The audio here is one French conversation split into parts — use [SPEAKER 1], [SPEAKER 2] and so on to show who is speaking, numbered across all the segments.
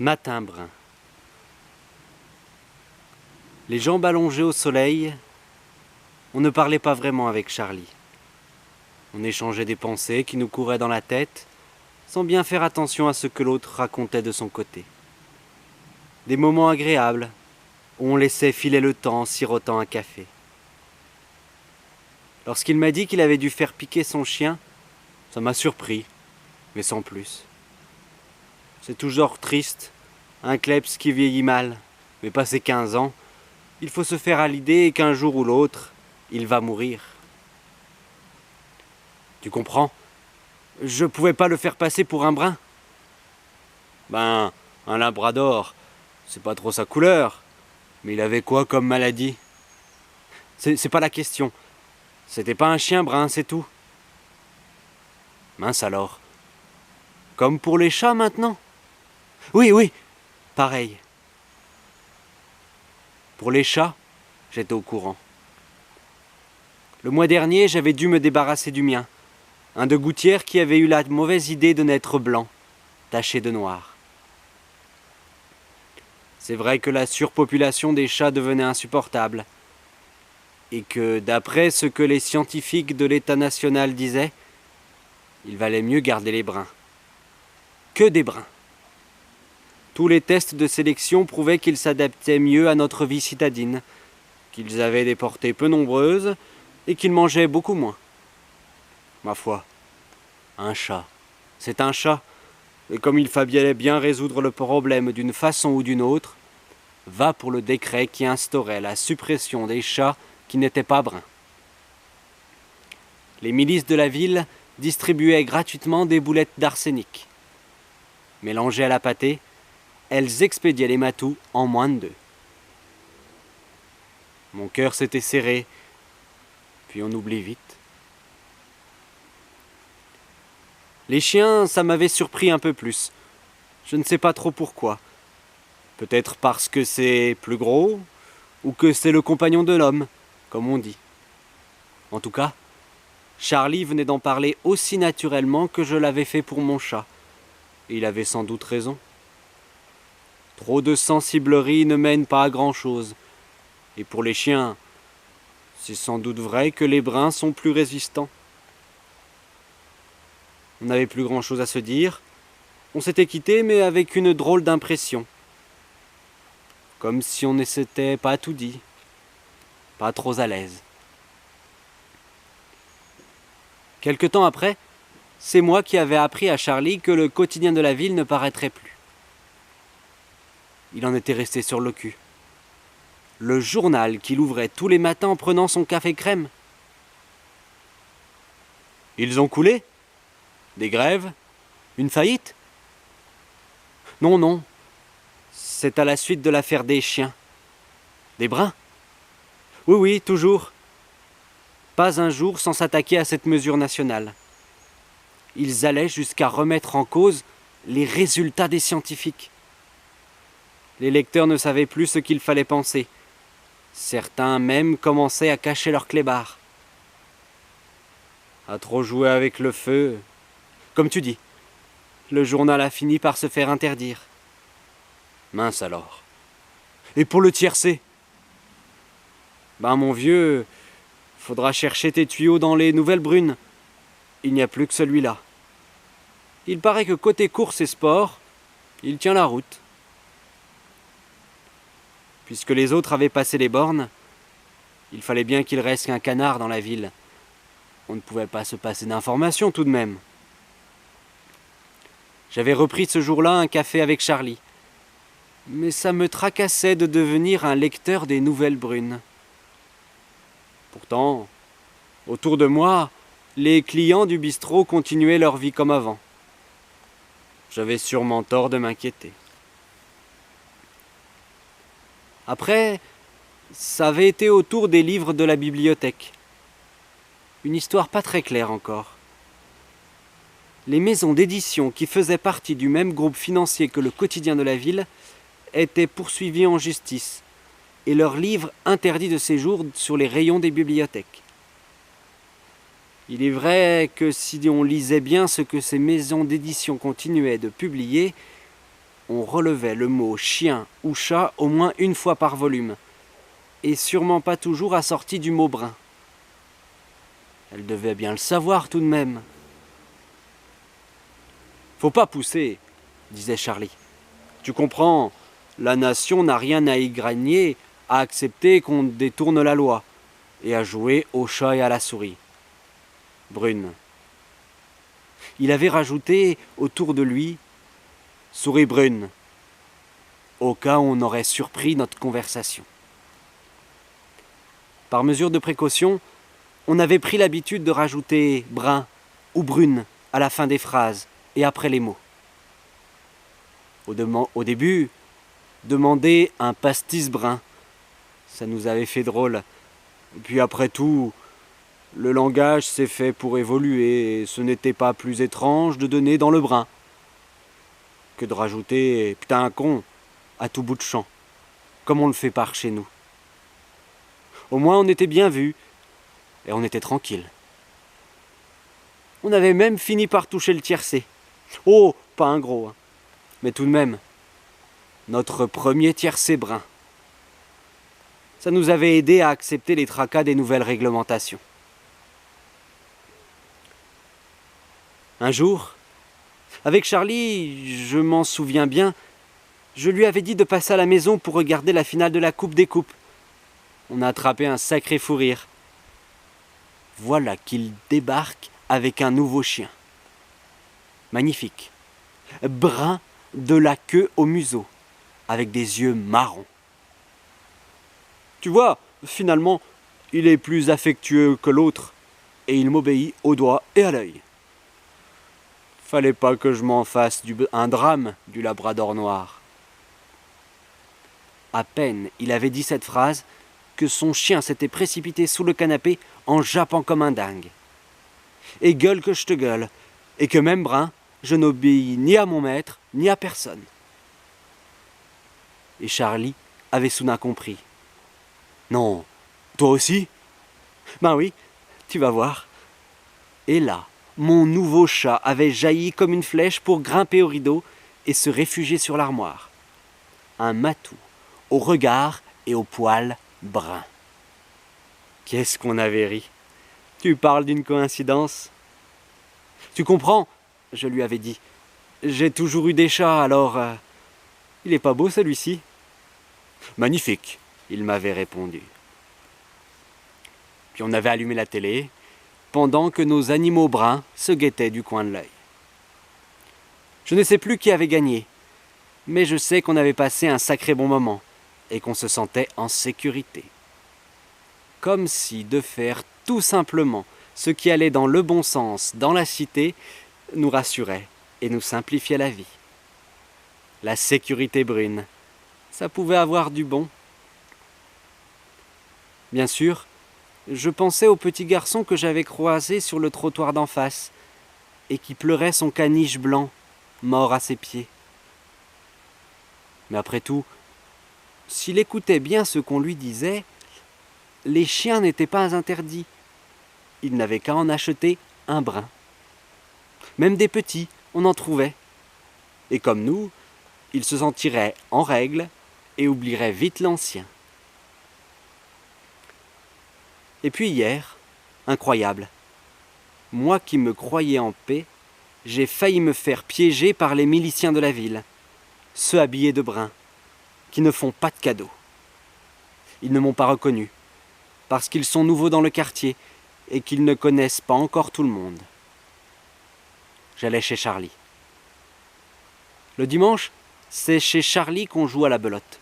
[SPEAKER 1] Matin brun. Les jambes allongées au soleil, on ne parlait pas vraiment avec Charlie. On échangeait des pensées qui nous couraient dans la tête, sans bien faire attention à ce que l'autre racontait de son côté. Des moments agréables, où on laissait filer le temps en sirotant un café. Lorsqu'il m'a dit qu'il avait dû faire piquer son chien, ça m'a surpris, mais sans plus. C'est toujours triste, un kleps qui vieillit mal, mais passé 15 ans, il faut se faire à l'idée qu'un jour ou l'autre, il va mourir. Tu comprends? Je pouvais pas le faire passer pour un brun. Ben, un labrador, c'est pas trop sa couleur, mais il avait quoi comme maladie? C'est pas la question. C'était pas un chien brun, c'est tout. Mince alors. Comme pour les chats maintenant? Oui, pareil. Pour les chats, j'étais au courant. Le mois dernier, j'avais dû me débarrasser du mien. Un de gouttière qui avait eu la mauvaise idée de naître blanc, taché de noir. C'est vrai que la surpopulation des chats devenait insupportable. Et que, d'après ce que les scientifiques de l'État national disaient, il valait mieux garder les bruns. Que des bruns. Tous les tests de sélection prouvaient qu'ils s'adaptaient mieux à notre vie citadine, qu'ils avaient des portées peu nombreuses et qu'ils mangeaient beaucoup moins. Ma foi, un chat, c'est un chat, et comme il fallait bien résoudre le problème d'une façon ou d'une autre, va pour le décret qui instaurait la suppression des chats qui n'étaient pas bruns. Les milices de la ville distribuaient gratuitement des boulettes d'arsenic. Mélangées à la pâtée, elles expédiaient les matous en moins de 2. Mon cœur s'était serré, puis on oublie vite. Les chiens, ça m'avait surpris un peu plus. Je ne sais pas trop pourquoi. Peut-être parce que c'est plus gros, ou que c'est le compagnon de l'homme, comme on dit. En tout cas, Charlie venait d'en parler aussi naturellement que je l'avais fait pour mon chat. Et il avait sans doute raison. Trop de sensiblerie ne mène pas à grand-chose. Et pour les chiens, c'est sans doute vrai que les bruns sont plus résistants. On n'avait plus grand-chose à se dire. On s'était quitté, mais avec une drôle d'impression. Comme si on ne s'était pas tout dit. Pas trop à l'aise. Quelque temps après, c'est moi qui avais appris à Charlie que le quotidien de la ville ne paraîtrait plus. Il en était resté sur le cul. Le journal qu'il ouvrait tous les matins en prenant son café crème. Ils ont coulé? Des grèves? Une faillite? Non. C'est à la suite de l'affaire des chiens. Des bruns? Oui, toujours. Pas un jour sans s'attaquer à cette mesure nationale. Ils allaient jusqu'à remettre en cause les résultats des scientifiques. Les lecteurs ne savaient plus ce qu'il fallait penser. Certains même commençaient à cacher leurs clébards. À trop jouer avec le feu, comme tu dis, le journal a fini par se faire interdire. Mince alors. Et pour le tiercé? Ben mon vieux, faudra chercher tes tuyaux dans les nouvelles brunes. Il n'y a plus que celui-là. Il paraît que côté course et sport, il tient la route. Puisque les autres avaient passé les bornes, il fallait bien qu'il reste qu'un canard dans la ville. On ne pouvait pas se passer d'informations tout de même. J'avais repris ce jour-là un café avec Charlie. Mais ça me tracassait de devenir un lecteur des nouvelles brunes. Pourtant, autour de moi, les clients du bistrot continuaient leur vie comme avant. J'avais sûrement tort de m'inquiéter. Après, ça avait été au tour des livres de la bibliothèque. Une histoire pas très claire encore. Les maisons d'édition qui faisaient partie du même groupe financier que le quotidien de la ville étaient poursuivies en justice et leurs livres interdits de séjour sur les rayons des bibliothèques. Il est vrai que si on lisait bien ce que ces maisons d'édition continuaient de publier, on relevait le mot chien ou chat au moins une fois par volume, et sûrement pas toujours assorti du mot brun. Elle devait bien le savoir tout de même. Faut pas pousser, disait Charlie. Tu comprends, la nation n'a rien à y gagner, à accepter qu'on détourne la loi, et à jouer au chat et à la souris. Brune. Il avait rajouté autour de lui « souris brune », au cas où on aurait surpris notre conversation. Par mesure de précaution, on avait pris l'habitude de rajouter « brun » ou « brune » à la fin des phrases et après les mots. Au début, demander un pastis brun, ça nous avait fait drôle. Et puis après tout, le langage s'est fait pour évoluer et ce n'était pas plus étrange de donner dans le brun que de rajouter « putain con » à tout bout de champ, comme on le fait par chez nous. Au moins on était bien vus et on était tranquille. On avait même fini par toucher le tiercé. Oh, pas un gros, hein. Mais tout de même, notre premier tiercé brun. Ça nous avait aidé à accepter les tracas des nouvelles réglementations. Un jour, avec Charlie, je m'en souviens bien, je lui avais dit de passer à la maison pour regarder la finale de la Coupe des Coupes. On a attrapé un sacré fou rire. Voilà qu'il débarque avec un nouveau chien. Magnifique. Brun de la queue au museau, avec des yeux marrons. Tu vois, finalement, il est plus affectueux que l'autre, et il m'obéit au doigt et à l'œil. Fallait pas que je m'en fasse un drame du labrador noir. À peine il avait dit cette phrase que son chien s'était précipité sous le canapé en jappant comme un dingue. Et gueule que je te gueule, et que même brun, je n'obéis ni à mon maître, ni à personne. Et Charlie avait soudain compris. Non, toi aussi ? Ben oui, tu vas voir. Et là, mon nouveau chat avait jailli comme une flèche pour grimper au rideau et se réfugier sur l'armoire. Un matou, au regard et au poil brun. Qu'est-ce qu'on avait ri. Tu parles d'une coïncidence ? Tu comprends ? Je lui avais dit. J'ai toujours eu des chats, alors... il est pas beau celui-ci ? Magnifique, il m'avait répondu. Puis on avait allumé la télé, pendant que nos animaux bruns se guettaient du coin de l'œil. Je ne sais plus qui avait gagné, mais je sais qu'on avait passé un sacré bon moment et qu'on se sentait en sécurité. Comme si de faire tout simplement ce qui allait dans le bon sens dans la cité nous rassurait et nous simplifiait la vie. La sécurité brune, ça pouvait avoir du bon. Bien sûr, je pensais au petit garçon que j'avais croisé sur le trottoir d'en face et qui pleurait son caniche blanc, mort à ses pieds. Mais après tout, s'il écoutait bien ce qu'on lui disait, les chiens n'étaient pas interdits. Il n'avait qu'à en acheter un brun. Même des petits, on en trouvait. Et comme nous, il se sentirait en règle et oublierait vite l'ancien. Et puis hier, incroyable, moi qui me croyais en paix, j'ai failli me faire piéger par les miliciens de la ville, ceux habillés de brun, qui ne font pas de cadeaux. Ils ne m'ont pas reconnu, parce qu'ils sont nouveaux dans le quartier et qu'ils ne connaissent pas encore tout le monde. J'allais chez Charlie. Le dimanche, c'est chez Charlie qu'on joue à la belote.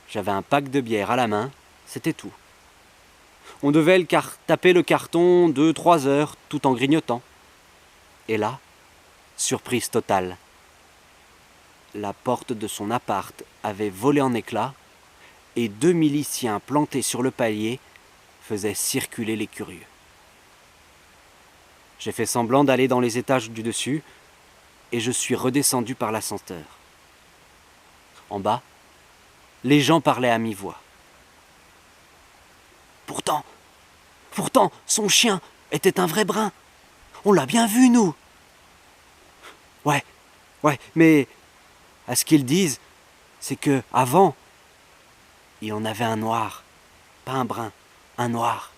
[SPEAKER 1] J'avais un pack de bière à la main, c'était tout. On devait taper le carton 2-3 heures tout en grignotant. Et là, surprise totale. La porte de son appart avait volé en éclats et 2 miliciens plantés sur le palier faisaient circuler les curieux. J'ai fait semblant d'aller dans les étages du dessus et je suis redescendu par l'ascenseur. En bas, les gens parlaient à mi-voix. Pourtant, son chien était un vrai brun. On l'a bien vu, nous. Ouais, mais À ce qu'ils disent, c'est que avant, il en avait un noir, pas un brun, un noir.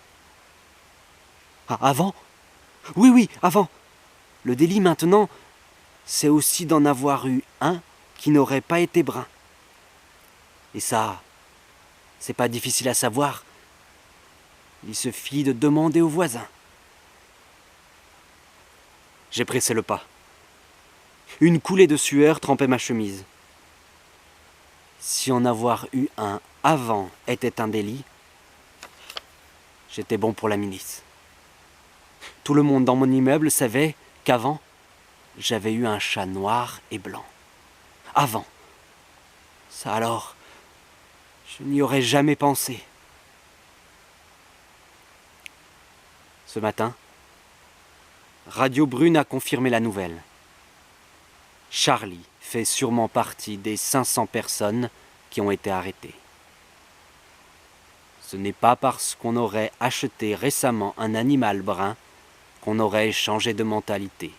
[SPEAKER 1] Ah, avant? Oui, oui, avant. Le délit maintenant, c'est aussi d'en avoir eu un qui n'aurait pas été brun. Et ça, c'est pas difficile à savoir. Il suffit de demander aux voisins. J'ai pressé le pas. Une coulée de sueur trempait ma chemise. Si en avoir eu un avant était un délit, j'étais bon pour la milice. Tout le monde dans mon immeuble savait qu'avant, j'avais eu un chat noir et blanc. Avant. Ça alors, je n'y aurais jamais pensé. Ce matin, Radio Brune a confirmé la nouvelle. Charlie fait sûrement partie des 500 personnes qui ont été arrêtées. Ce n'est pas parce qu'on aurait acheté récemment un animal brun qu'on aurait changé de mentalité,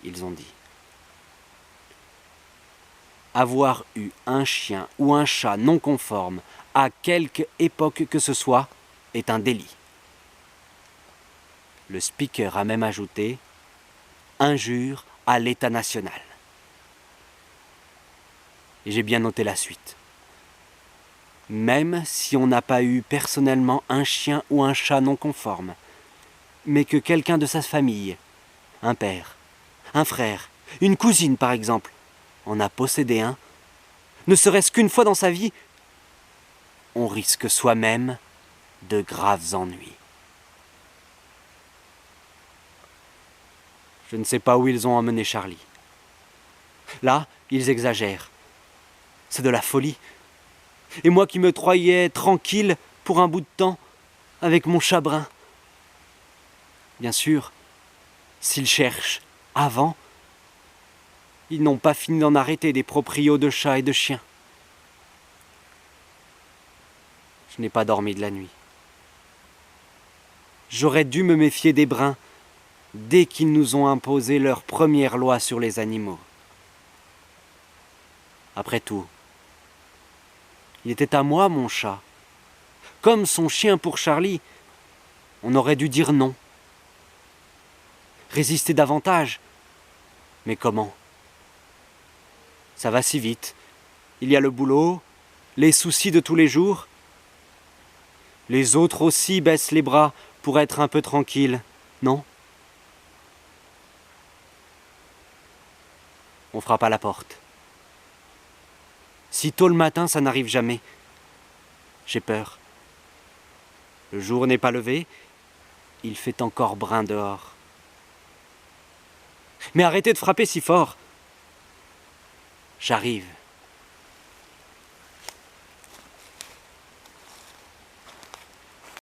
[SPEAKER 1] ils ont dit. Avoir eu un chien ou un chat non conforme à quelque époque que ce soit est un délit. Le speaker a même ajouté « injure à l'État national ». Et j'ai bien noté la suite. Même si on n'a pas eu personnellement un chien ou un chat non conforme, mais que quelqu'un de sa famille, un père, un frère, une cousine par exemple, en a possédé un, ne serait-ce qu'une fois dans sa vie, on risque soi-même de graves ennuis. Je ne sais pas où ils ont emmené Charlie. Là, ils exagèrent. C'est de la folie. Et moi qui me croyais tranquille pour un bout de temps, avec mon chat brun. Bien sûr, s'ils cherchent avant, ils n'ont pas fini d'en arrêter des proprios de chats et de chiens. Je n'ai pas dormi de la nuit. J'aurais dû me méfier des bruns dès qu'ils nous ont imposé leur première loi sur les animaux. Après tout, il était à moi, mon chat. Comme son chien pour Charlie, on aurait dû dire non. Résister davantage. Mais comment? Ça va si vite. Il y a le boulot, les soucis de tous les jours. Les autres aussi baissent les bras pour être un peu tranquilles, non? On frappe à la porte. Si tôt le matin, ça n'arrive jamais. J'ai peur. Le jour n'est pas levé, il fait encore brun dehors. Mais arrêtez de frapper si fort. J'arrive.